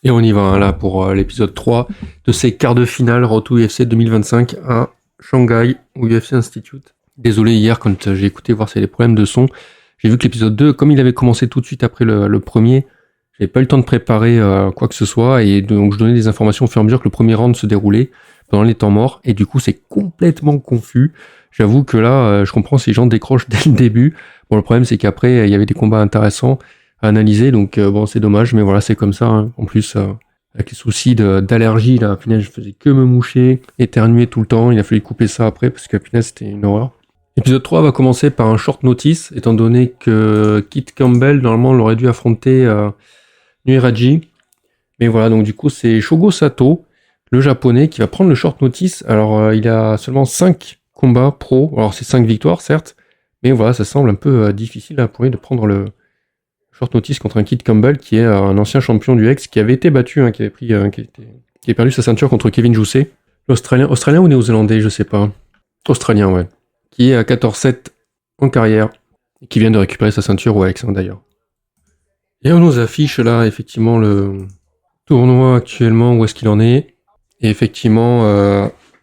Et on y va là pour l'épisode 3 de ces quarts de finale Road to UFC 2025 à Shanghai au UFC Institute. Désolé, hier quand j'ai écouté voir s'il y a des problèmes de son, j'ai vu que l'épisode 2, comme il avait commencé tout de suite après le premier, j'avais pas eu le temps de préparer quoi que ce soit et donc je donnais des informations au fur et à mesure que le premier round se déroulait pendant les temps morts et du coup c'est complètement confus. J'avoue que là, je comprends si les gens décrochent dès le début. Bon, le problème c'est qu'après il y avait des combats intéressants à analyser, donc bon, c'est dommage, mais voilà, c'est comme ça, hein. En plus, avec les soucis d'allergie, là, punaise, je faisais que me moucher, éternuer tout le temps, il a fallu couper ça après, parce que punaise, c'était une horreur. L'épisode 3 va commencer par un short notice, étant donné que Kit Campbell, normalement, l'aurait dû affronter Nuiraji. Mais voilà, donc du coup, c'est Shogo Sato, le japonais, qui va prendre le short notice. Alors, il a seulement 5 combats pro, alors c'est 5 victoires, certes, mais voilà, ça semble un peu difficile là, pour lui de prendre le short notice contre un Kid Campbell qui est un ancien champion du X qui avait été battu, hein, qui avait perdu sa ceinture contre Kevin Jousset. Australien ou néo-zélandais, je sais pas. Australien, ouais. Qui est à 14-7 en carrière et qui vient de récupérer sa ceinture au X, hein, d'ailleurs. Et on nous affiche là effectivement le tournoi actuellement, où est-ce qu'il en est. Et effectivement,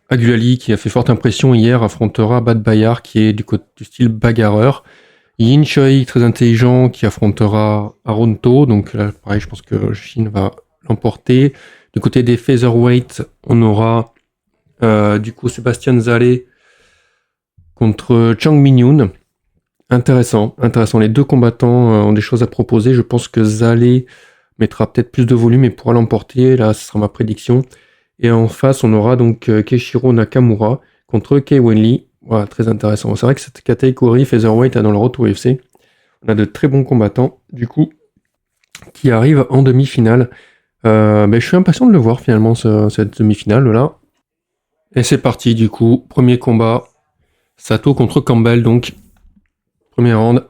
Agulali, qui a fait forte impression hier, affrontera Bad Bayar, qui est du style bagarreur. Yin Choi, très intelligent, qui affrontera Aronto. Donc là, pareil, je pense que Shin va l'emporter. Du côté des featherweight, on aura du coup Sébastien Zalé contre Chang Min-yoon. Intéressant. Les deux combattants ont des choses à proposer. Je pense que Zalé mettra peut-être plus de volume et pourra l'emporter. Là, ce sera ma prédiction. Et en face, on aura donc Keishiro Nakamura contre Kei Wenli. Voilà, très intéressant. C'est vrai que cette catégorie featherweight là, dans le Road to UFC, on a de très bons combattants, du coup, qui arrivent en demi-finale. Je suis impatient de le voir finalement, cette demi-finale-là. Et c'est parti, du coup. Premier combat. Sato contre Campbell, donc. Premier round.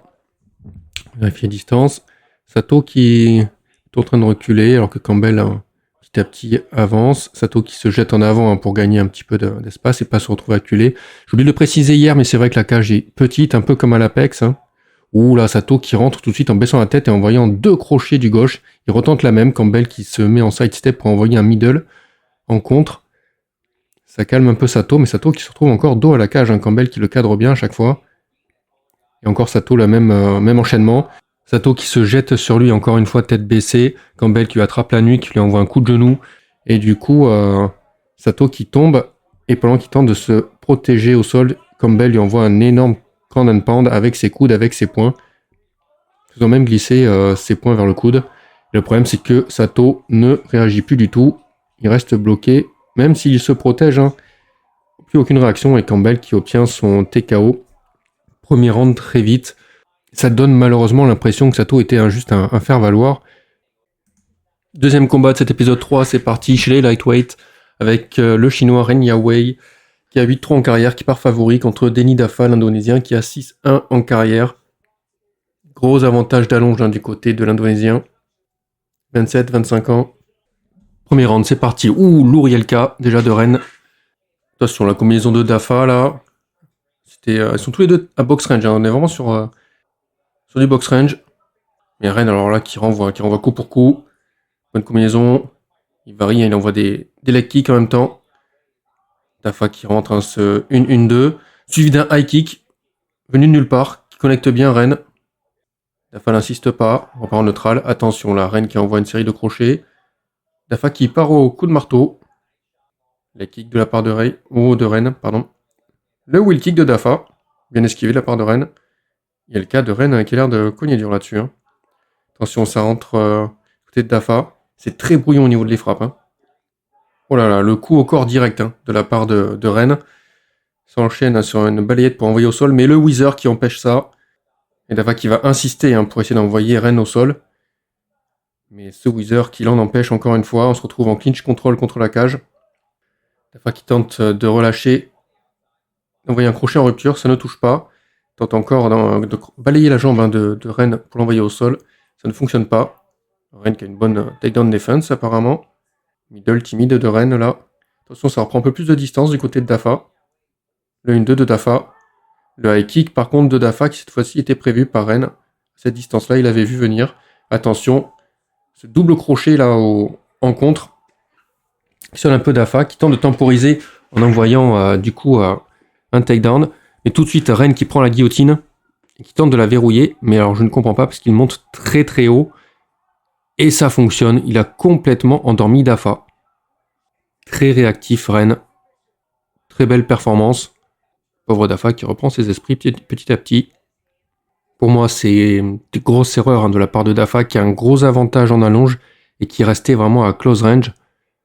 Vérifier distance. Sato qui est en train de reculer, alors que Campbell, petit à petit, avance. Sato qui se jette en avant pour gagner un petit peu d'espace et pas se retrouver acculé. J'ai oublié de le préciser hier, mais c'est vrai que la cage est petite, un peu comme à l'Apex. Ouh là, Sato qui rentre tout de suite en baissant la tête et en envoyant 2 crochets du gauche. Il retente la même. Campbell qui se met en sidestep pour envoyer un middle en contre. Ça calme un peu Sato, mais Sato qui se retrouve encore dos à la cage. Campbell qui le cadre bien à chaque fois. Et encore Sato, le même enchaînement. Sato qui se jette sur lui encore une fois tête baissée. Campbell qui lui attrape la nuque, qui lui envoie un coup de genou. Et du coup, Sato qui tombe. Et pendant qu'il tente de se protéger au sol, Campbell lui envoie un énorme ground and pound avec ses coudes, avec ses poings. Faisant même glisser ses poings vers le coude. Et le problème, c'est que Sato ne réagit plus du tout. Il reste bloqué, même s'il se protège. Plus aucune réaction. Et Campbell qui obtient son TKO. Premier round très vite. Ça donne malheureusement l'impression que Sato était juste un faire-valoir. Deuxième combat de cet épisode 3, c'est parti chez les lightweight avec le chinois Ren Yawei qui a 8-3 en carrière, qui part favori contre Denny Dafa, l'indonésien, qui a 6-1 en carrière. Gros avantage d'allonge du côté de l'indonésien. 27-25 ans. Premier round, c'est parti. Ouh, lourd Yelka, déjà de Ren. Attention, la combinaison de Dafa là. Ils sont tous les deux à box range. On est vraiment sur du box range. Mais Ren, alors là, qui renvoie coup pour coup. Bonne combinaison. Il varie, il envoie des leg kicks en même temps. Dafa qui rentre ce 1-1-2. Suivi d'un high kick. Venu de nulle part. Qui connecte bien Ren. Dafa n'insiste pas. On repart en neutral. Attention là, Ren qui envoie une série de crochets. Dafa qui part au coup de marteau. Leg kick de la part de Ren, pardon. Le wheel kick de Dafa. Bien esquivé de la part de Ren. Il y a le cas de Ren qui a l'air de cogner dur là-dessus. Attention, ça rentre côté de Dafa. C'est très brouillon au niveau de les frappes. Oh là là, le coup au corps direct de la part de Ren. Ça enchaîne sur une balayette pour envoyer au sol, mais le Weezer qui empêche ça. Et Dafa qui va insister pour essayer d'envoyer Ren au sol. Mais ce Weezer qui l'en empêche encore une fois. On se retrouve en clinch control contre la cage. Dafa qui tente de relâcher. D'envoyer un crochet en rupture, ça ne touche pas. Tente encore de balayer la jambe de Ren pour l'envoyer au sol. Ça ne fonctionne pas. Ren qui a une bonne takedown defense apparemment. Middle timide de Ren là. Attention, ça reprend un peu plus de distance du côté de Dafa. Le 1-2 de Dafa. Le high kick par contre de Dafa qui cette fois-ci était prévu par Ren. Cette distance là, il avait vu venir. Attention, ce double crochet là au en contre, qui sonne un peu d'Afa, qui tente de temporiser en envoyant un takedown. Et tout de suite, Ren qui prend la guillotine, et qui tente de la verrouiller. Mais alors je ne comprends pas parce qu'il monte très très haut. Et ça fonctionne. Il a complètement endormi Dafa. Très réactif Ren. Très belle performance. Pauvre Dafa qui reprend ses esprits petit à petit. Pour moi, c'est une grosse erreur de la part de Dafa qui a un gros avantage en allonge et qui restait vraiment à close range.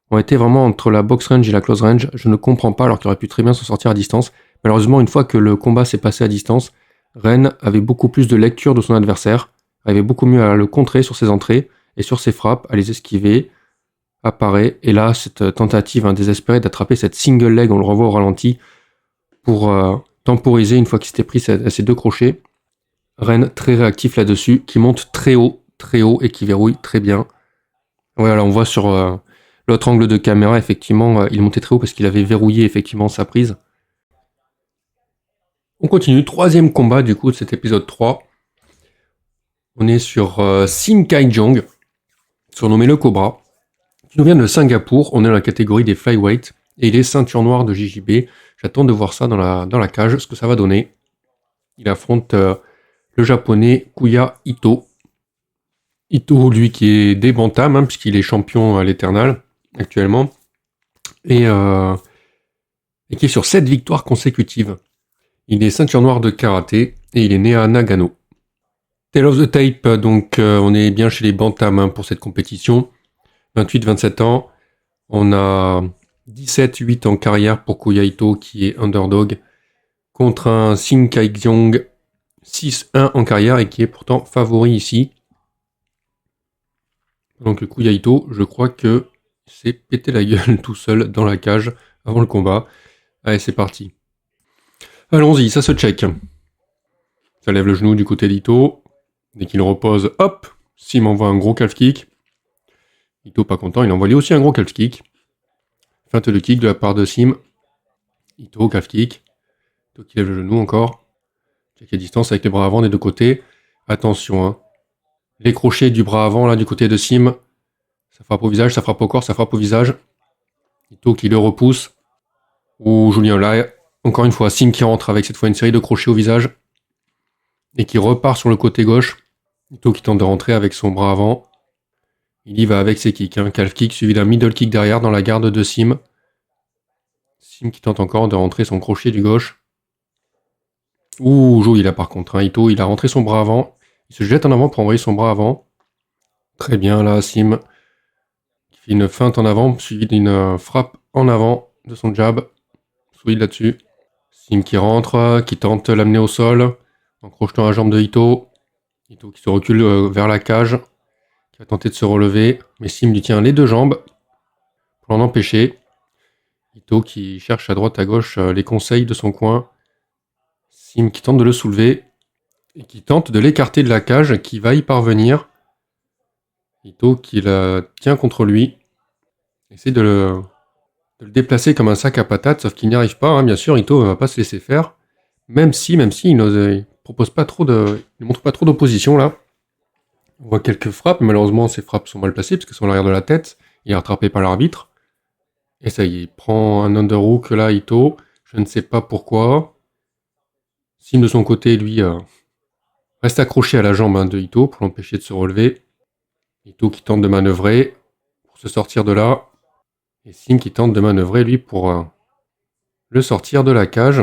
On était vraiment entre la box range et la close range. Je ne comprends pas alors qu'il aurait pu très bien s'en sortir à distance. Malheureusement, une fois que le combat s'est passé à distance, Ren avait beaucoup plus de lecture de son adversaire, arrivait beaucoup mieux à le contrer sur ses entrées et sur ses frappes, à les esquiver, apparaît. Et là, cette tentative désespérée d'attraper cette single leg, on le revoit au ralenti, pour temporiser une fois qu'il s'était pris à ses 2 crochets. Ren très réactif là-dessus, qui monte très haut et qui verrouille très bien. Voilà, on voit sur l'autre angle de caméra, effectivement, il montait très haut parce qu'il avait verrouillé effectivement sa prise. On continue, 3e combat du coup de cet épisode 3. On est sur Sim Kai-jong, surnommé le Cobra, qui nous vient de Singapour. On est dans la catégorie des flyweight et il est ceinture noire de JJB. J'attends de voir ça dans la cage, ce que ça va donner. Il affronte le japonais Kuya Ito. Ito, lui, qui est des bantams, puisqu'il est champion à l'Eternal actuellement, et qui est sur 7 victoires consécutives. Il est ceinture noire de karaté, et il est né à Nagano. Tale of the Tape, donc on est bien chez les bantams pour cette compétition. 28-27 ans. On a 17-8 en carrière pour Kuya Ito, qui est underdog, contre un Sim Kai-jong 6-1 en carrière, et qui est pourtant favori ici. Donc le Kuya Ito, je crois que s'est pété la gueule tout seul dans la cage avant le combat. Allez, c'est parti. Allons-y, ça se check. Ça lève le genou du côté d'Ito. Dès qu'il repose, hop, Sim envoie un gros calf kick. Ito pas content, il envoie lui aussi un gros calf kick. Feinte de kick de la part de Sim. Ito, calf kick. Ito qui lève le genou encore. Check à distance avec les bras avant des 2 côtés. Attention, les crochets du bras avant là du côté de Sim. Ça frappe au visage, ça frappe au corps, ça frappe au visage. Ito qui le repousse. Ouh, Julien là, encore une fois, Sim qui rentre avec cette fois une série de crochets au visage. Et qui repart sur le côté gauche. Ito qui tente de rentrer avec son bras avant. Il y va avec ses kicks. Calf kick suivi d'un middle kick derrière dans la garde de Sim. Sim qui tente encore de rentrer son crochet du gauche. Ouh, joli là par contre. Ito, il a rentré son bras avant. Il se jette en avant pour envoyer son bras avant. Très bien là, Sim qui fait une feinte en avant, suivie d'une frappe en avant de son jab. Solide là-dessus. Sim qui rentre, qui tente de l'amener au sol, en crochetant la jambe de Ito. Ito qui se recule vers la cage, qui va tenter de se relever, mais Sim lui tient les 2 jambes pour l'en empêcher. Ito qui cherche à droite à gauche les conseils de son coin. Sim qui tente de le soulever et qui tente de l'écarter de la cage, qui va y parvenir. Ito qui la tient contre lui, essaie de le déplacer comme un sac à patates, sauf qu'il n'y arrive pas. Bien sûr, Ito ne va pas se laisser faire, même si il ne montre pas trop d'opposition là. On voit quelques frappes, malheureusement ces frappes sont mal placées parce qu'elles sont à l'arrière de la tête. Il est rattrapé par l'arbitre. Et ça y est, il prend un underhook là, Ito. Je ne sais pas pourquoi. Sim de son côté, lui, reste accroché à la jambe de Ito pour l'empêcher de se relever. Ito qui tente de manœuvrer pour se sortir de là. Et Sim qui tente de manœuvrer, lui, pour le sortir de la cage.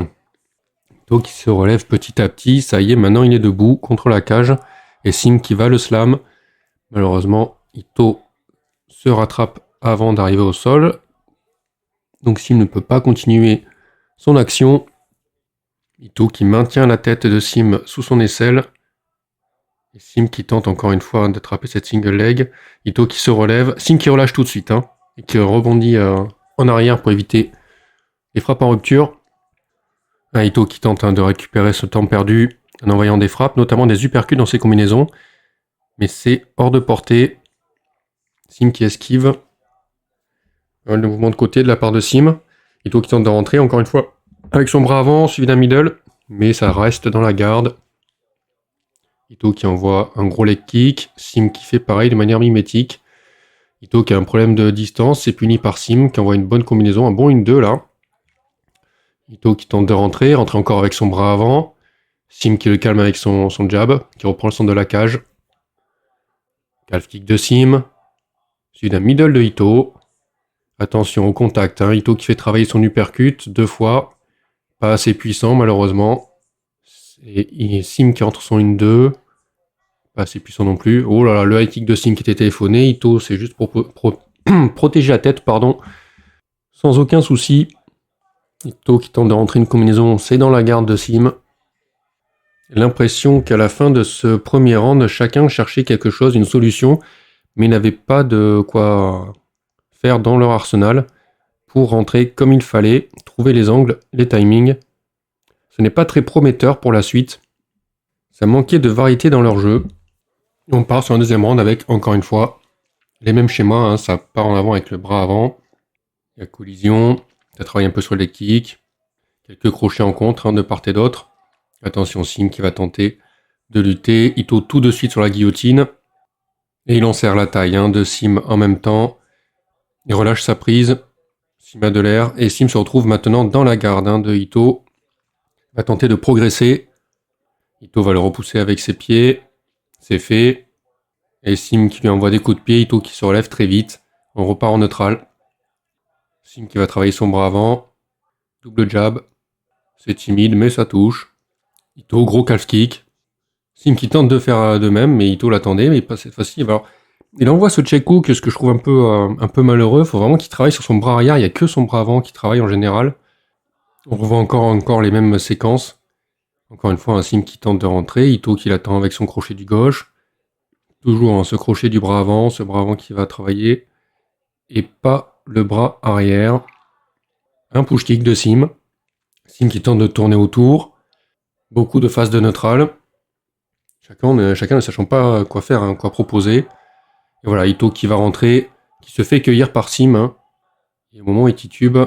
Ito qui se relève petit à petit. Ça y est, maintenant il est debout contre la cage. Et Sim qui va le slam. Malheureusement, Ito se rattrape avant d'arriver au sol. Donc Sim ne peut pas continuer son action. Ito qui maintient la tête de Sim sous son aisselle. Et Sim qui tente encore une fois d'attraper cette single leg. Ito qui se relève. Sim qui relâche tout de suite. Et qui rebondit en arrière pour éviter les frappes en rupture. Ito qui tente de récupérer ce temps perdu en envoyant des frappes, notamment des uppercuts dans ses combinaisons. Mais c'est hors de portée. Sim qui esquive. Le mouvement de côté de la part de Sim. Ito qui tente de rentrer encore une fois avec son bras avant, suivi d'un middle. Mais ça reste dans la garde. Ito qui envoie un gros leg kick. Sim qui fait pareil de manière mimétique. Ito qui a un problème de distance, c'est puni par Sim qui envoie une bonne combinaison, un bon 1-2 là. Ito qui tente de rentrer encore avec son bras avant. Sim qui le calme avec son jab, qui reprend le centre de la cage. Calf kick de Sim, suivi d'un middle de Ito. Attention au contact, hein. Ito qui fait travailler son uppercut 2 fois. Pas assez puissant malheureusement. Et Sim qui entre son 1-2. Pas assez puissant non plus. Oh là là, le high kick de Sim qui était téléphoné. Ito c'est juste pour protéger la tête, pardon. Sans aucun souci. Ito qui tente de rentrer une combinaison, c'est dans la garde de Sim. L'impression qu'à la fin de ce premier round, chacun cherchait quelque chose, une solution, mais n'avait pas de quoi faire dans leur arsenal pour rentrer comme il fallait, trouver les angles, les timings. Ce n'est pas très prometteur pour la suite. Ça manquait de variété dans leur jeu. On part sur un deuxième round avec, encore une fois, les mêmes schémas. Hein. Ça part en avant avec le bras avant. Il y a collision. Ça travaille un peu sur les kicks. Quelques crochets en contre, hein, de part et d'autre. Attention, Sim qui va tenter de lutter. Ito tout de suite sur la guillotine. Et il en serre la taille, hein, de Sim en même temps. Il relâche sa prise. Sim a de l'air. Et Sim se retrouve maintenant dans la garde, hein, de Ito. Il va tenter de progresser. Ito va le repousser avec ses pieds. C'est fait. Et Sim qui lui envoie des coups de pied. Ito qui se relève très vite. On repart en neutral. Sim qui va travailler son bras avant. Double jab. C'est timide, mais ça touche. Ito, gros calf kick. Sim qui tente de faire de même, mais Ito l'attendait, mais pas cette fois-ci. Alors, il envoie ce check hook, ce que je trouve un peu malheureux. Il faut vraiment qu'il travaille sur son bras arrière. Il n'y a que son bras avant qui travaille en général. On revoit encore les mêmes séquences. Encore une fois, un Sim qui tente de rentrer. Ito qui l'attend avec son crochet du gauche. Toujours hein, ce crochet du bras avant, ce bras avant qui va travailler. Et pas le bras arrière. Un push kick de Sim. Sim qui tente de tourner autour. Beaucoup de phases de neutral. Chacun ne sachant pas quoi faire, hein, quoi proposer. Et voilà, Ito qui va rentrer, qui se fait cueillir par Sim. Hein. Et au moment où il titube,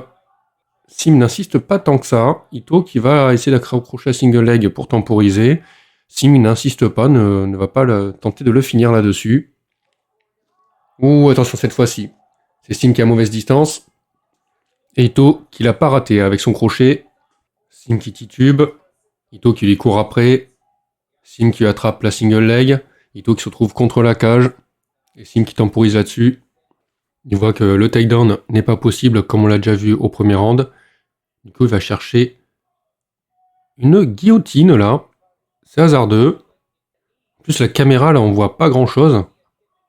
Sim n'insiste pas tant que ça. Ito qui va essayer d'accrocher à single leg pour temporiser. Sim n'insiste pas, ne va pas tenter de le finir là-dessus. Ouh, attention cette fois-ci. C'est Sim qui a mauvaise distance. Et Ito qui l'a pas raté avec son crochet. Sim qui titube. Ito qui lui court après. Sim qui attrape la single leg. Ito qui se retrouve contre la cage. Et Sim qui temporise là-dessus. Il voit que le takedown n'est pas possible comme on l'a déjà vu au premier round. Du coup, il va chercher une guillotine là. C'est hasardeux. En plus, la caméra là, on voit pas grand-chose.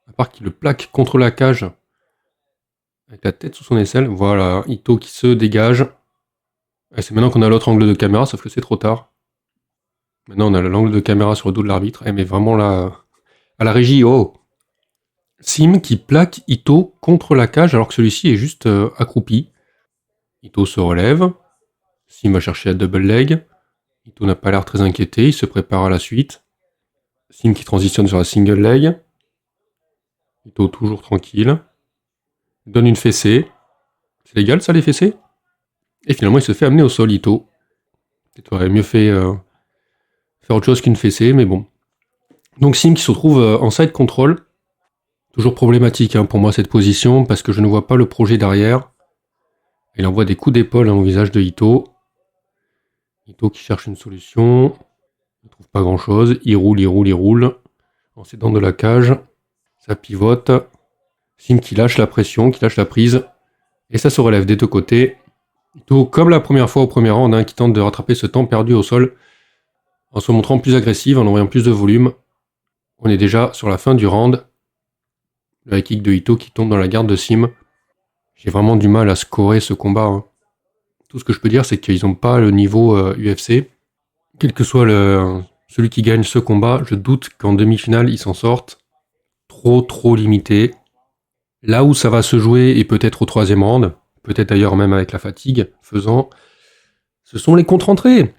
À part qu'il le plaque contre la cage. Avec la tête sous son aisselle. Voilà, Ito qui se dégage. Et c'est maintenant qu'on a l'autre angle de caméra, sauf que c'est trop tard. Maintenant, on a l'angle de caméra sur le dos de l'arbitre. Mais vraiment là, à la régie, oh. Sim qui plaque Ito contre la cage alors que celui-ci est juste accroupi. Ito se relève. Sim va chercher la double leg. Ito n'a pas l'air très inquiété, il se prépare à la suite. Sim qui transitionne sur la single leg. Ito toujours tranquille. Il donne une fessée. C'est légal ça les fessées? Et finalement il se fait amener au sol Ito. Peut-être aurait mieux fait faire autre chose qu'une fessée, mais bon. Donc Sim qui se retrouve en side control. Toujours problématique hein, pour moi cette position parce que je ne vois pas le projet derrière. Il envoie des coups d'épaule hein, au visage de Ito. Ito qui cherche une solution. Il ne trouve pas grand chose. Il roule. En s'aidant de la cage. Ça pivote. Sim qui lâche la pression, qui lâche la prise. Et ça se relève des deux côtés. Ito, comme la première fois au premier round, hein, qui tente de rattraper ce temps perdu au sol. En se montrant plus agressif, en envoyant plus de volume. On est déjà sur la fin du round. Le high kick de Ito qui tombe dans la garde de Sim. J'ai vraiment du mal à scorer ce combat. Hein. Tout ce que je peux dire, c'est qu'ils n'ont pas le niveau UFC. Quel que soit celui qui gagne ce combat, je doute qu'en demi-finale, ils s'en sortent. Trop limité. Là où ça va se jouer, et peut-être au troisième round, peut-être d'ailleurs même avec la fatigue faisant, ce sont les contre-entrées.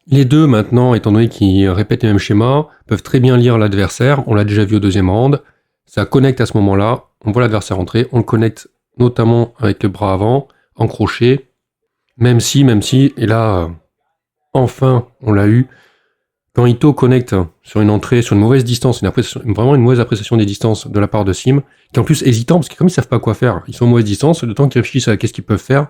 Les deux, maintenant, étant donné qu'ils répètent les mêmes schémas, peuvent très bien lire l'adversaire. On l'a déjà vu au deuxième round. Ça connecte à ce moment-là. On voit l'adversaire entrer. On le connecte notamment avec le bras avant, en crochet. Même si, et là, enfin, on l'a eu, Quand Ito connecte sur une entrée, sur une mauvaise distance, vraiment une mauvaise appréciation des distances de la part de Sim, qui est en plus hésitant, parce que comme ils savent pas quoi faire, ils sont en mauvaise distance, le temps qu'ils réfléchissent à qu'est-ce qu'ils peuvent faire,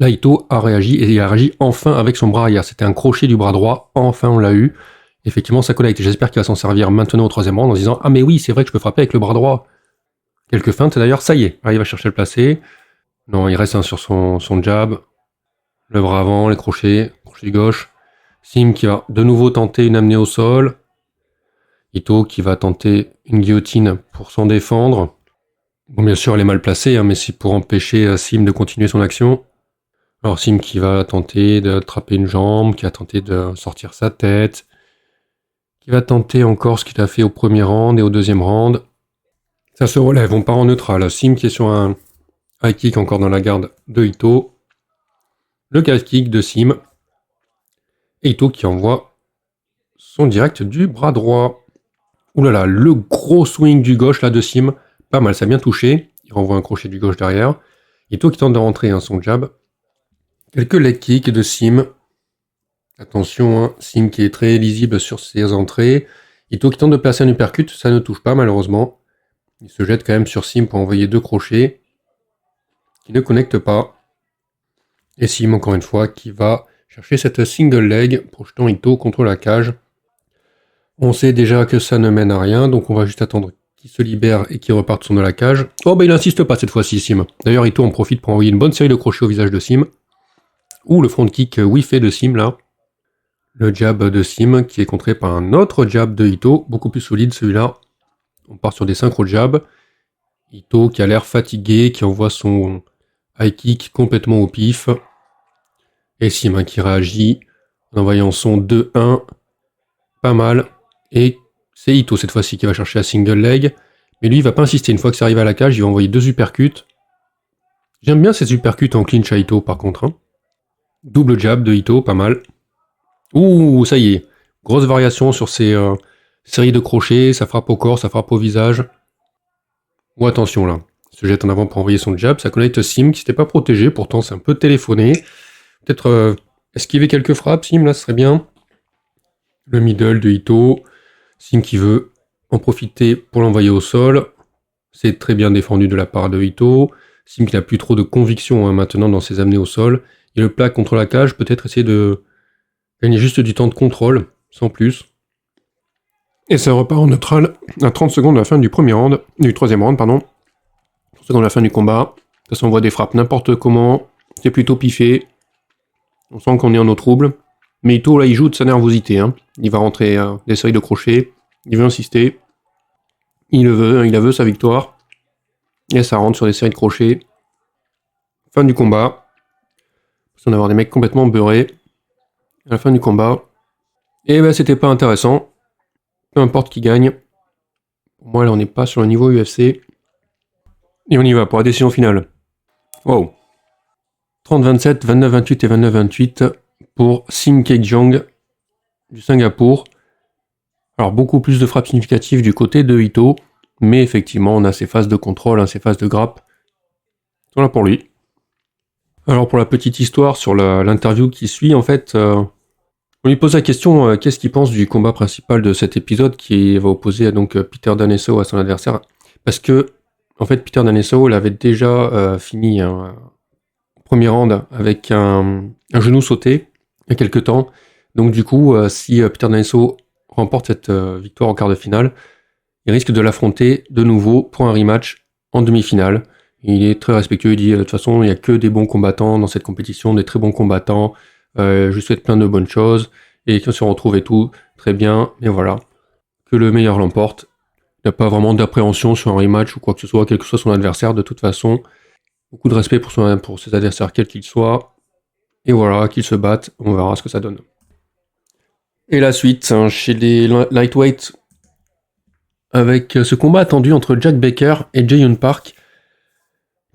là Ito a réagi, et il a réagi enfin avec son bras arrière. C'était un crochet du bras droit, enfin on l'a eu. Effectivement, ça connecte. J'espère qu'il va s'en servir maintenant au 3e round en disant « Ah mais oui, c'est vrai que je peux frapper avec le bras droit ». Quelques feintes, d'ailleurs, ça y est, là, il va chercher le placé. Non, il reste sur son jab, le bras avant, les crochets, crochet gauche. Sim qui va de nouveau tenter une amenée au sol. Ito qui va tenter une guillotine pour s'en défendre. Bon, bien sûr, elle est mal placée, mais c'est pour empêcher Sim de continuer son action. Alors Sim qui va tenter d'attraper une jambe, qui va tenter de sortir sa tête, qui va tenter encore ce qu'il a fait au premier round et au deuxième round. Ça se relève, on part en neutral. Sim qui est sur un high kick encore dans la garde de Ito. Le calf kick de Sim. Et Ito qui envoie son direct du bras droit. Ouh là là, le gros swing du gauche là de Sim. Pas mal, ça a bien touché. Il renvoie un crochet du gauche derrière. Ito qui tente de rentrer son jab. Quelques leg kicks de Sim. Attention, Sim qui est très lisible sur ses entrées. Ito qui tente de placer un uppercut, ça ne touche pas malheureusement. Il se jette quand même sur Sim pour envoyer 2 crochets. Qui ne connectent pas. Et Sim encore une fois qui va chercher cette single leg, projetant Ito contre la cage. On sait déjà que ça ne mène à rien, donc on va juste attendre qu'il se libère et qu'il reparte sur de la cage. Oh bah il insiste pas cette fois-ci Sim. D'ailleurs Ito en profite pour envoyer une bonne série de crochets au visage de Sim. Ou le front kick whiffé de Sim là. Le jab de Sim qui est contré par un autre jab de Ito, beaucoup plus solide celui-là. On part sur des synchro jabs. Ito qui a l'air fatigué, qui envoie son high kick complètement au pif. Et Sim qui réagit en envoyant son 2-1. Pas mal. Et c'est Ito cette fois-ci qui va chercher la single leg. Mais lui il va pas insister. Une fois que ça arrive à la cage, il va envoyer 2 uppercuts. J'aime bien ces uppercuts en clinch à Ito par contre. Double jab de Ito, pas mal. Ouh, ça y est. Grosse variation sur ces séries de crochets. Ça frappe au corps, ça frappe au visage. Ou attention là. Il se jette en avant pour envoyer son jab. Ça connecte Sim qui s'était pas protégé. Pourtant c'est un peu téléphoné. Peut-être esquiver quelques frappes. Sim là ce serait bien. Le middle de Ito. Sim qui veut en profiter pour l'envoyer au sol. C'est très bien défendu de la part de Ito. Sim qui n'a plus trop de conviction maintenant dans ses amenées au sol. Il le plaque contre la cage. Peut-être essayer de gagner juste du temps de contrôle, sans plus. Et ça repart en neutral à 30 secondes à la fin du premier round, du 3e round, pardon. 30 secondes à la fin du combat. Ça s'envoie des frappes n'importe comment. C'est plutôt piffé. On sent qu'on est en eau trouble. Mais Ito, là, il joue de sa nervosité. Il va rentrer des séries de crochets. Il veut insister. Il le veut, il a veut sa victoire. Et ça rentre sur des séries de crochets. Fin du combat. On va avoir des mecs complètement beurrés. À la fin du combat. Et ben, c'était pas intéressant. Peu importe qui gagne. Pour moi, là, on n'est pas sur le niveau UFC. Et on y va pour la décision finale. Wow. 30-27, 29-28 et 29-28 pour Sim Kek-Jong du Singapour. Alors, beaucoup plus de frappes significatives du côté de Ito. Mais effectivement, on a ces phases de contrôle, ces phases de grappe. Voilà pour lui. Alors, pour la petite histoire sur l'interview qui suit, en fait... on lui pose la question qu'est-ce qu'il pense du combat principal de cet épisode qui va opposer donc Peter Daneso à son adversaire. Parce que, en fait, Peter Daneso l'avait déjà fini un premier round avec un genou sauté il y a quelques temps. Donc du coup, si Peter Daneso remporte cette victoire en quart de finale, il risque de l'affronter de nouveau pour un rematch en demi-finale. Il est très respectueux, il dit de toute façon, il n'y a que des bons combattants dans cette compétition, des très bons combattants. Je souhaite plein de bonnes choses et qu'on se retrouve et tout, très bien, mais voilà, que le meilleur l'emporte. Il n'y a pas vraiment d'appréhension sur un rematch ou quoi que ce soit, quel que soit son adversaire, de toute façon. Beaucoup de respect pour ses adversaires, quels qu'ils soient. Et voilà, qu'ils se battent, on verra ce que ça donne. Et la suite, chez les lightweights, avec ce combat attendu entre Jack Baker et Jae-Yoon Park.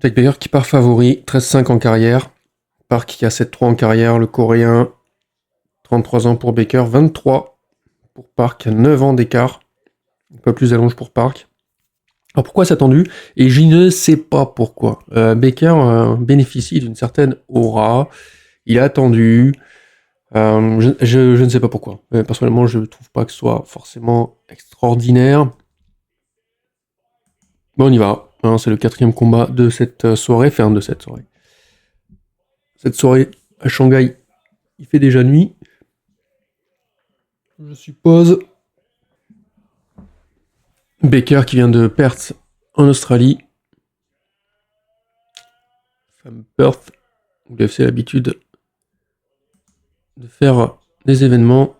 Jack Baker qui part favori, 13-5 en carrière. Park qui a 7-3 en carrière, le coréen, 33 ans pour Baker, 23 pour Park, 9 ans d'écart, un peu plus d'allonge pour Park. Alors pourquoi c'est attendu ? Et je ne sais pas pourquoi. Baker bénéficie d'une certaine aura, il est attendu, Je ne sais pas pourquoi. Personnellement, je ne trouve pas que ce soit forcément extraordinaire. Bon, on y va. Hein, c'est le 4e combat de cette soirée. Enfin, de cette soirée. Cette soirée à Shanghai, il fait déjà nuit. Je suppose. Baker qui vient de Perth en Australie. Femme Perth, où l'UFC a l'habitude de faire des événements.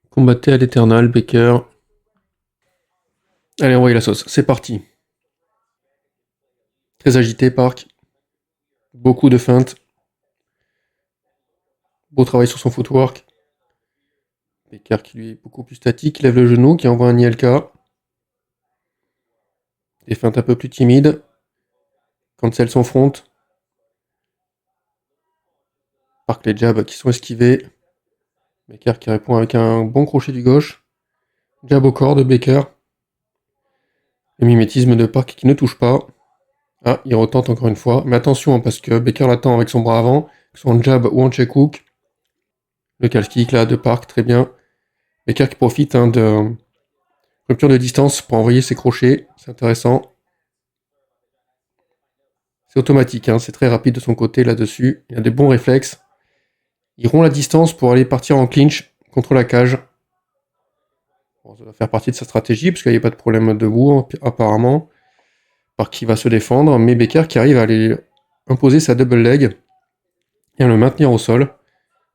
Combattait à l'Eternal, Baker. Allez, envoyez la sauce. C'est parti. Très agité, Park. Beaucoup de feintes. Beau travail sur son footwork. Baker qui lui est beaucoup plus statique, lève le genou, qui envoie un ILK. Des feintes un peu plus timides. Quand celles s'enfrontent. Park les jabs qui sont esquivés. Baker qui répond avec un bon crochet du gauche. Jab au corps de Baker. Le mimétisme de Park qui ne touche pas. Ah, il retente encore une fois. Mais attention, parce que Baker l'attend avec son bras avant, que ce soit en jab ou en check hook. Le calf kick là de Park, très bien. Baker qui profite de rupture de distance pour envoyer ses crochets. C'est intéressant. C'est automatique, c'est très rapide de son côté là-dessus. Il a des bons réflexes. Il rompt la distance pour aller partir en clinch contre la cage. Bon, ça va faire partie de sa stratégie, parce qu'il n'y a pas de problème debout, apparemment. Park qui va se défendre, mais Baker qui arrive à aller imposer sa double leg et à le maintenir au sol.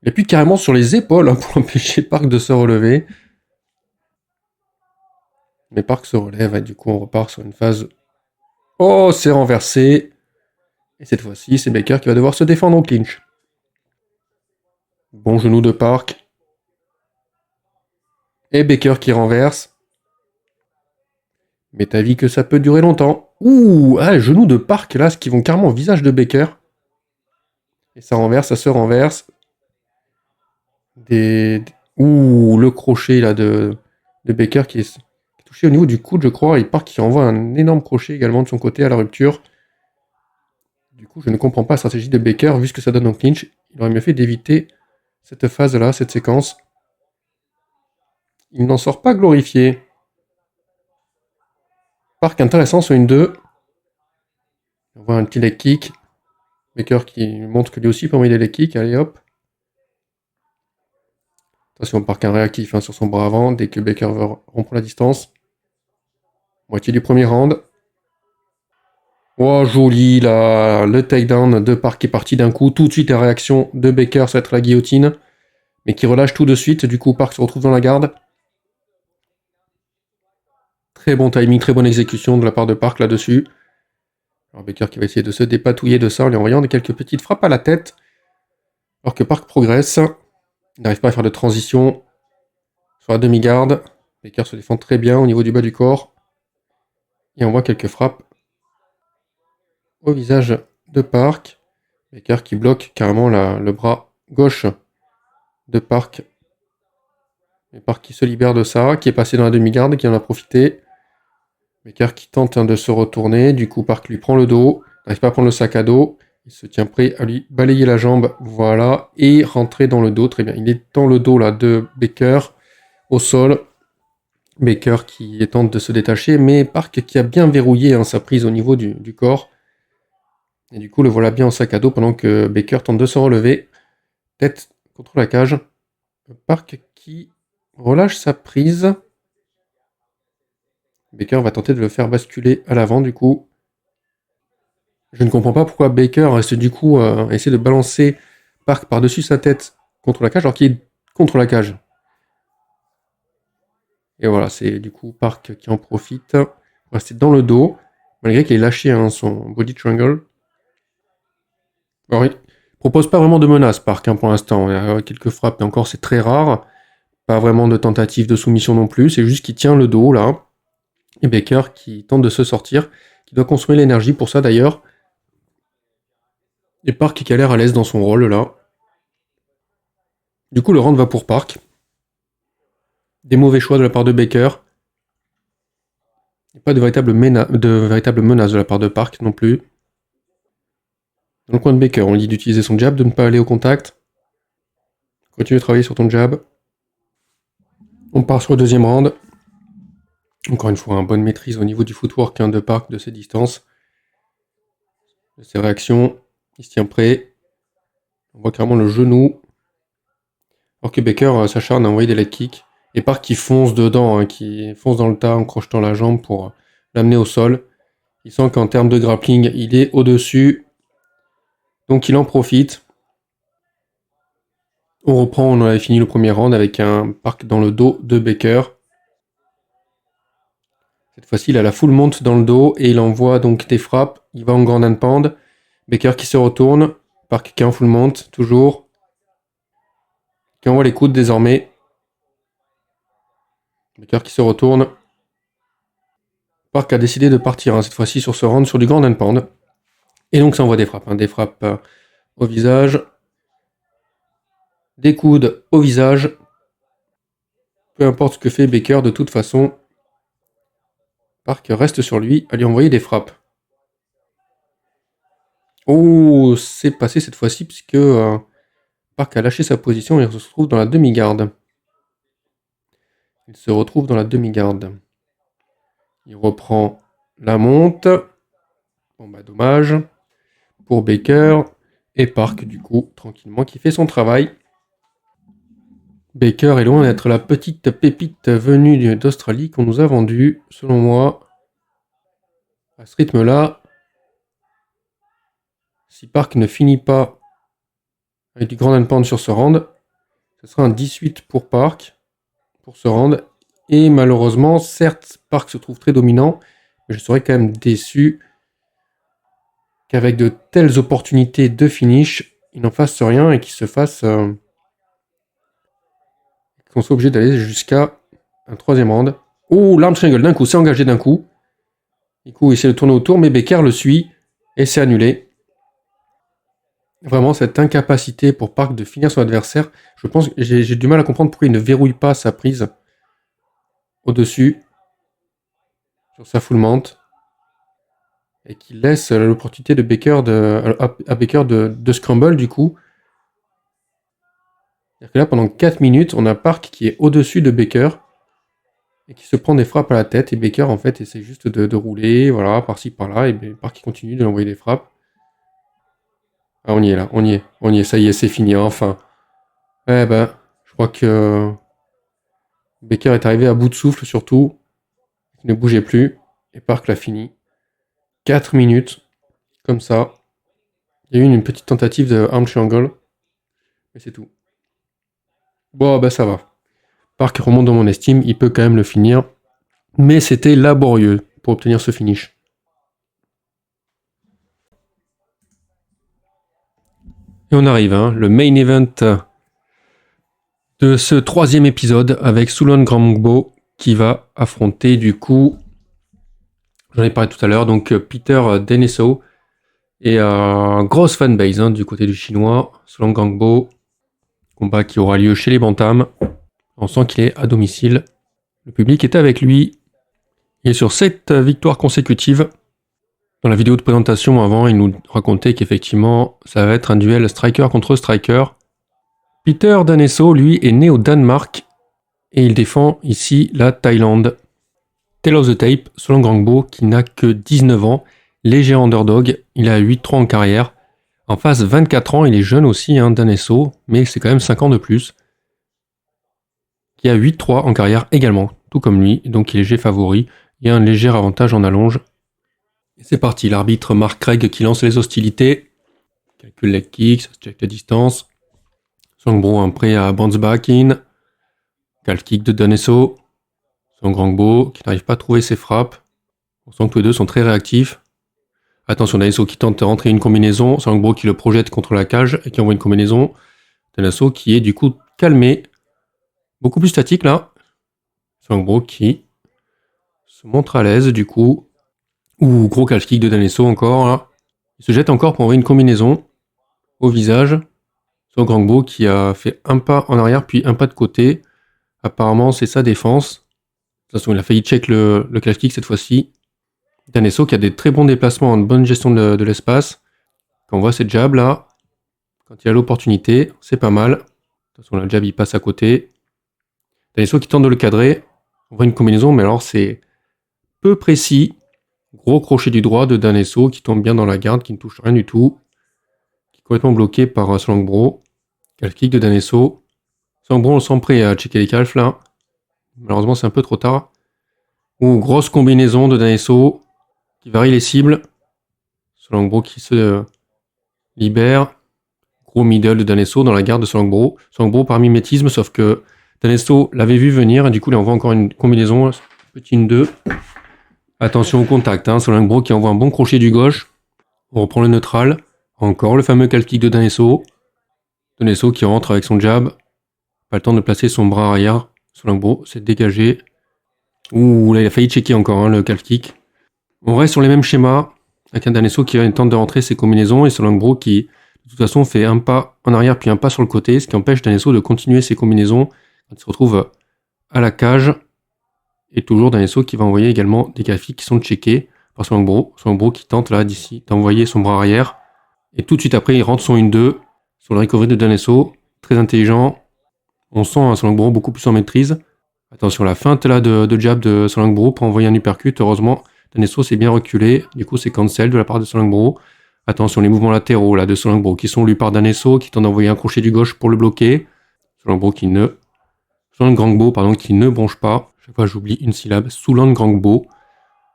Il appuie carrément sur les épaules pour empêcher Park de se relever. Mais Park se relève et du coup on repart sur une phase... Oh, c'est renversé. Et cette fois-ci, c'est Baker qui va devoir se défendre au clinch. Bon genou de Park. Et Baker qui renverse. Mais t'as vu que ça peut durer longtemps. Ouh, genou de Park là, ce qui vont carrément au visage de Baker. Et ça renverse, ça se renverse. Ouh, le crochet là de Baker qui est touché au niveau du coude, je crois. Et Park qui envoie un énorme crochet également de son côté à la rupture. Du coup, je ne comprends pas la stratégie de Baker, vu ce que ça donne en clinch. Il aurait mieux fait d'éviter cette phase-là, cette séquence. Il n'en sort pas glorifié. Park intéressant sur une 2. On voit un petit leg kick. Baker qui montre que lui aussi peut envoyer des leg kicks. Allez hop. Attention, Park un réactif sur son bras avant dès que Baker veut rompre la distance. Moitié du premier round. Oh, joli là. Le takedown de Park est parti d'un coup. Tout de suite, la réaction de Baker, ça va être la guillotine. Mais qui relâche tout de suite. Du coup, Park se retrouve dans la garde. Très bon timing, très bonne exécution de la part de Park là-dessus. Alors Baker qui va essayer de se dépatouiller de ça en lui envoyant quelques petites frappes à la tête. Alors que Park progresse. Il n'arrive pas à faire de transition sur la demi-garde. Baker se défend très bien au niveau du bas du corps. Et envoie quelques frappes au visage de Park. Baker qui bloque carrément le bras gauche de Park. Et Park qui se libère de ça, qui est passé dans la demi-garde, qui en a profité. Baker qui tente de se retourner, du coup Park lui prend le dos, n'arrive pas à prendre le sac à dos, il se tient prêt à lui balayer la jambe, voilà, et rentrer dans le dos, très bien. Il est dans le dos là de Baker, au sol. Baker qui tente de se détacher, mais Park qui a bien verrouillé sa prise au niveau du corps. Et du coup le voilà bien en sac à dos pendant que Baker tente de se relever. Tête contre la cage. Park qui relâche sa prise. Baker va tenter de le faire basculer à l'avant du coup. Je ne comprends pas pourquoi Baker reste du coup à essayer de balancer Park par-dessus sa tête contre la cage alors qu'il est contre la cage. Et voilà, c'est du coup Park qui en profite pour rester dans le dos, malgré qu'il ait lâché son body triangle. Alors il propose pas vraiment de menace Park pour l'instant, il y a quelques frappes et encore c'est très rare. Pas vraiment de tentative de soumission non plus, c'est juste qu'il tient le dos là. Et Baker qui tente de se sortir, qui doit consommer l'énergie pour ça d'ailleurs. Et Park qui a l'air à l'aise dans son rôle là. Du coup le round va pour Park. Des mauvais choix de la part de Baker. Il n'y a pas de véritable menace de la part de Park non plus. Dans le coin de Baker, on lui dit d'utiliser son jab, de ne pas aller au contact. Continue de travailler sur ton jab. On part sur le deuxième round. Encore une fois, bonne maîtrise au niveau du footwork de Park, de ses distances. De ses réactions. Il se tient prêt. On voit carrément le genou. Alors que Baker s'acharne à envoyer des leg kicks. Et Park qui fonce dedans, qui fonce dans le tas en crochetant la jambe pour l'amener au sol. Il sent qu'en termes de grappling, il est au-dessus. Donc il en profite. On reprend, on avait fini le premier round avec un Park dans le dos de Baker. Cette fois-ci, il a la full mount dans le dos et il envoie donc des frappes. Il va en ground and pound. Baker qui se retourne. Park qui est en full mount, toujours. Qui envoie les coudes désormais. Baker qui se retourne. Park a décidé de partir cette fois-ci sur ce round sur du ground and pound. Et donc ça envoie des frappes. Des frappes au visage. Des coudes au visage. Peu importe ce que fait Baker, de toute façon, Park reste sur lui à lui envoyer des frappes. Oh, c'est passé cette fois-ci puisque Park a lâché sa position et il se retrouve dans la demi-garde. Il reprend la monte. Bon bah dommage pour Baker. Et Park du coup, tranquillement, qui fait son travail. Baker est loin d'être la petite pépite venue d'Australie qu'on nous a vendue, selon moi. À ce rythme-là, si Park ne finit pas avec du grand and pound sur ce round, ce sera un 18 pour Park, pour ce round. Et malheureusement, certes, Park se trouve très dominant, mais je serais quand même déçu qu'avec de telles opportunités de finish, il n'en fasse rien et qu'il se fasse... qu'on soit obligé d'aller jusqu'à un troisième round. Oh, l'arm triangle d'un coup, c'est engagé d'un coup. Du coup, il essaie de tourner autour, mais Baker le suit et c'est annulé. Vraiment, cette incapacité pour Park de finir son adversaire, je pense que j'ai du mal à comprendre pourquoi il ne verrouille pas sa prise au-dessus, sur sa full mount, et qu'il laisse l'opportunité de Baker à Baker de scramble du coup. C'est-à-dire que là, pendant 4 minutes, on a Park qui est au-dessus de Baker et qui se prend des frappes à la tête. Et Baker, en fait, essaie juste de rouler, voilà, par-ci, par-là. Et Park qui continue de lui envoyer des frappes. Ah, on y est là, on y est, ça y est, c'est fini, enfin. Ouais, bah, je crois que Baker est arrivé à bout de souffle, surtout. Il ne bougeait plus. Et Park l'a fini. 4 minutes, comme ça. Il y a eu une petite tentative de arm triangle. Mais c'est tout. Bon, bah ça va. Park remonte dans mon estime, il peut quand même le finir. Mais c'était laborieux pour obtenir ce finish. Et on arrive, le main event de ce troisième épisode avec Sulon Grambo qui va affronter du coup, j'en ai parlé tout à l'heure, donc Peter Deneso et grosse fanbase du côté du chinois, Sulon Grambo, combat qui aura lieu chez les Bantams. On sent qu'il est à domicile. Le public est avec lui. Il est sur 7 victoires consécutives. Dans la vidéo de présentation avant, il nous racontait qu'effectivement, ça va être un duel striker contre striker. Peter Daneso, lui, est né au Danemark et il défend ici la Thaïlande. Tale of the Tape, Sulon Grambo, qui n'a que 19 ans, léger underdog, il a 8-3 en carrière. En face, 24 ans, il est jeune aussi, Daneso, mais c'est quand même 5 ans de plus. Qui a 8-3 en carrière également, tout comme lui, donc il est léger favori. Il y a un léger avantage en allonge. Et c'est parti, l'arbitre Mark Craig qui lance les hostilités. Calcule leg kicks, check la distance. Sulon Grambo prêt à bounce back in. Calf kick de Daneso. Sulon Grambo qui n'arrive pas à trouver ses frappes. On sent que tous les deux sont très réactifs. Attention, Daneso qui tente de rentrer une combinaison. Sulon Grambo qui le projette contre la cage et qui envoie une combinaison. Daneso qui est du coup calmé. Beaucoup plus statique là. Sulon Grambo qui se montre à l'aise du coup. Ouh, gros calf kick de Daneso encore là. Il se jette encore pour envoyer une combinaison au visage. Sulon Grambo qui a fait un pas en arrière puis un pas de côté. Apparemment c'est sa défense. De toute façon il a failli check le calf kick cette fois-ci. Daneso qui a des très bons déplacements, une bonne gestion de l'espace. Quand on voit ses jabs là, quand il a l'opportunité, c'est pas mal. Attention, la jab, il passe à côté. Daneso qui tente de le cadrer. On voit une combinaison, mais alors c'est peu précis. Gros crochet du droit de Daneso qui tombe bien dans la garde, qui ne touche rien du tout. Qui est complètement bloqué par Solangbro. Calf kick de Daneso. Solangbro, on le sent prêt à checker les calfs là. Malheureusement, c'est un peu trop tard. Ou grosse combinaison de Daneso qui varie les cibles. Solangbro qui se libère. Gros middle de Daneso dans la garde de Solangbro. Solangbro par mimétisme, sauf que Daneso l'avait vu venir et du coup il envoie encore une combinaison. Petit 1-2. Attention au contact. Solangbro qui envoie un bon crochet du gauche. On reprend le neutral. Encore le fameux calf kick de Daneso. Daneso qui rentre avec son jab. Pas le temps de placer son bras arrière. Solangbro s'est dégagé. Ouh, là il a failli checker encore le calf kick. On reste sur les mêmes schémas. Avec un Daneso qui tente de rentrer ses combinaisons et Solangbro qui de toute façon fait un pas en arrière puis un pas sur le côté, ce qui empêche Daneso de continuer ses combinaisons quand il se retrouve à la cage. Et toujours Daneso qui va envoyer également des calf kicks qui sont checkés par Solangbro. Solangbro qui tente là d'ici d'envoyer son bras arrière. Et tout de suite après il rentre son 1-2 sur le recovery de Daneso. Très intelligent. On sent Solangbro beaucoup plus en maîtrise. Attention, la feinte là de jab de Solangbro pour envoyer un uppercut. Heureusement, Daneso s'est bien reculé. Du coup, c'est cancel de la part de Solangbro. Attention, les mouvements latéraux là de Solangbro qui sont lus par Daneso qui tente d'envoyer un crochet du gauche pour le bloquer. Solangbro qui ne bronche pas. Chaque fois, j'oublie une syllabe. Soulan Grangbo.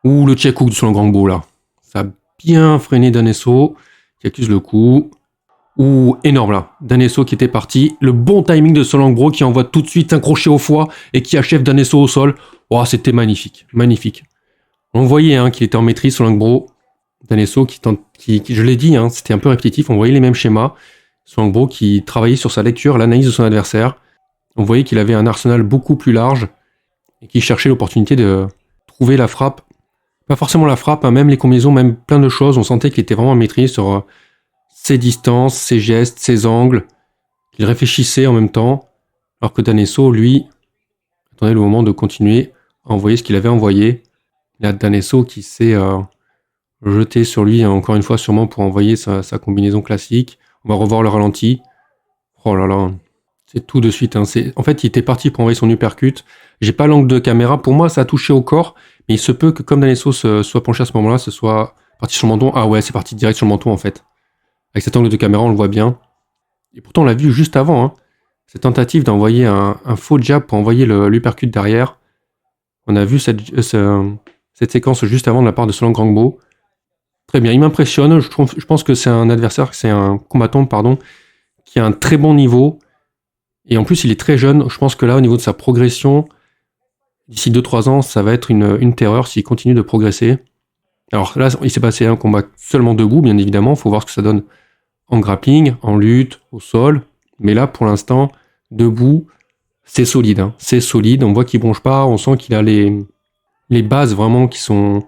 Ou le check hook de Soulan Grangbo là. Ça a bien freiné Daneso qui accuse le coup. Ouh, énorme là. Daneso qui était parti. Le bon timing de Solangbro qui envoie tout de suite un crochet au foie et qui achève Daneso au sol. Oh, c'était magnifique. Magnifique. On voyait qu'il était en maîtrise, Solangbro. Daneso qui je l'ai dit, c'était un peu répétitif. On voyait les mêmes schémas. Solangbro qui travaillait sur sa lecture, l'analyse de son adversaire. On voyait qu'il avait un arsenal beaucoup plus large et qui cherchait l'opportunité de trouver la frappe. Pas forcément la frappe, même les combinaisons, même plein de choses. On sentait qu'il était vraiment en maîtrise sur ses distances, ses gestes, ses angles, qu'il réfléchissait en même temps, alors que Daneso, lui, attendait le moment de continuer à envoyer ce qu'il avait envoyé. Là, Daneso qui s'est jeté sur lui, encore une fois, sûrement pour envoyer sa combinaison classique. On va revoir le ralenti. Oh là là, c'est tout de suite. En fait, il était parti pour envoyer son uppercut. J'ai pas l'angle de caméra. Pour moi, ça a touché au corps, mais il se peut que comme Daneso soit penché à ce moment-là, ce soit parti sur le menton. Ah ouais, c'est parti direct sur le menton en fait. Avec cet angle de caméra, on le voit bien. Et pourtant, on l'a vu juste avant. Cette tentative d'envoyer un faux jab pour envoyer l'uppercut derrière. On a vu cette séquence juste avant de la part de Soulan Grangbo. Très bien, il m'impressionne. Je pense que c'est un combattant, qui a un très bon niveau. Et en plus, il est très jeune. Je pense que là, au niveau de sa progression, d'ici 2-3 ans, ça va être une terreur s'il continue de progresser. Alors là, il s'est passé un combat seulement debout, bien évidemment. Il faut voir ce que ça donne en grappling, en lutte, au sol. Mais là, pour l'instant, debout, c'est solide. C'est solide. On voit qu'il bronche pas. On sent qu'il a les bases vraiment qui sont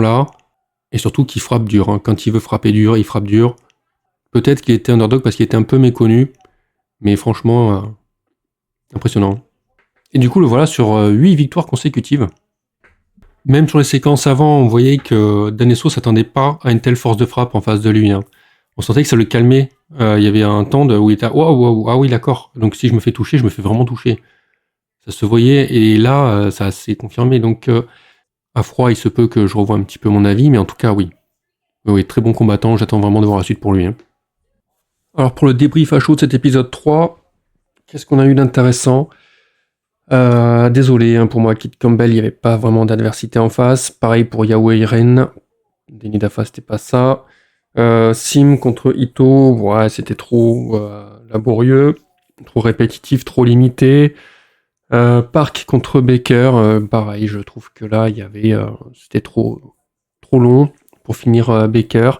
là. Et surtout qu'il frappe dur. Quand il veut frapper dur, il frappe dur. Peut-être qu'il était underdog parce qu'il était un peu méconnu. Mais franchement, impressionnant. Et du coup, le voilà sur 8 victoires consécutives. Même sur les séquences avant, on voyait que Daneso s'attendait pas à une telle force de frappe en face de lui. On sentait que ça le calmait. Il y avait un temps où il était waouh, ah oui, d'accord. Donc si je me fais toucher, je me fais vraiment toucher. Ça se voyait et là, ça s'est confirmé. Donc à froid, il se peut que je revoie un petit peu mon avis, mais en tout cas, oui. Oui, très bon combattant. J'attends vraiment de voir la suite pour lui. Alors pour le débrief à chaud de cet épisode 3, qu'est-ce qu'on a eu d'intéressant ? Désolé pour moi, Kit Campbell, il n'y avait pas vraiment d'adversité en face. Pareil pour Yahweh Ren. Denis Dafa, c'était pas ça. Sim contre Ito, ouais, c'était trop laborieux, trop répétitif, trop limité. Park contre Baker, pareil, je trouve que là, c'était trop long pour finir Baker.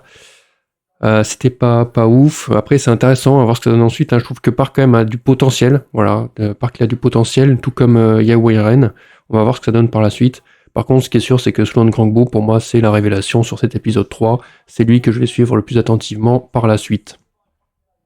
C'était pas ouf. Après, c'est intéressant à voir ce que ça donne ensuite. Je trouve que Park quand même a du potentiel. Voilà, Park il a du potentiel, tout comme Yahweh Ren. On va voir ce que ça donne par la suite. Par contre, ce qui est sûr, c'est que Soulan Grangbo, pour moi, c'est la révélation sur cet épisode 3. C'est lui que je vais suivre le plus attentivement par la suite.